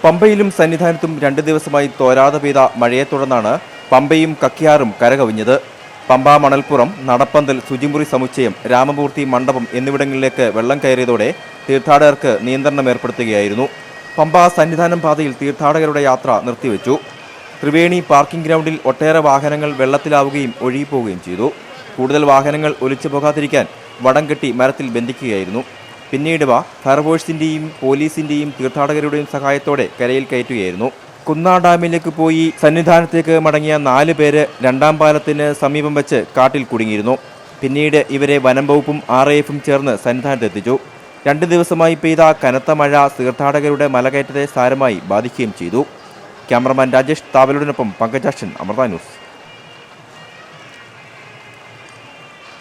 പമ്പയിലും സന്നിധാനത്തും 2 ദിവസമായി തോരാതെ പെയ്ത മഴയെ തുടർന്നാണ് പമ്പയും കക്കിയാറും കരകവിഞ്ഞത്. പമ്പ മണൽപ്പുറം, നടപ്പന്തൽ, ശുചിമുറി സമുച്ചയം, രാമമൂർത്തി മണ്ഡപം എന്നിവിടങ്ങളിലേക്ക് വെള്ളം കയറിയതോടെ തീർത്ഥാടകർക്ക് നിയന്ത്രണം ഏർപ്പെടുത്തുകയായിരുന്നു. പമ്പ സന്നിധാനം പാതയിൽ തീർത്ഥാടകരുടെ യാത്ര നിർത്തിവെച്ചു. ത്രിവേണി പാർക്കിംഗ് ഗ്രൗണ്ടിൽ ഒട്ടേറെ വാഹനങ്ങൾ വെള്ളത്തിലാവുകയും ഒഴുകിപ്പോവുകയും ചെയ്തു. കൂടുതൽ വാഹനങ്ങൾ ഒലിച്ചു പോകാതിരിക്കാൻ വടം കെട്ടി മരത്തിൽ ബന്ധിക്കുകയായിരുന്നു. പിന്നീട് ഫയർഫോഴ്സിന്റെയും പോലീസിന്റെയും തീർത്ഥാടകരുടെയും സഹായത്തോടെ കരയിൽ കയറ്റുകയായിരുന്നു. കുന്നാ ഡാമിലേക്ക് പോയി സന്നിധാനത്തേക്ക് മടങ്ങിയ 4 പേര് 2ാം പാലത്തിന് സമീപം വെച്ച് കാട്ടിൽ കുടുങ്ങിയിരുന്നു. പിന്നീട് ഇവരെ വനം വകുപ്പും RAFും ചേർന്ന് സന്നിധാനത്തെത്തിച്ചു. 2 ദിവസമായി പെയ്ത കനത്ത മഴ തീർത്ഥാടകരുടെ മലകയറ്റത്തെ സാരമായി ബാധിക്കുകയും ചെയ്തു. ക്യാമറമാൻ രാജേഷ് താവലോടിനൊപ്പം പങ്കജാക്ഷൻ, അമൃത ന്യൂസ്.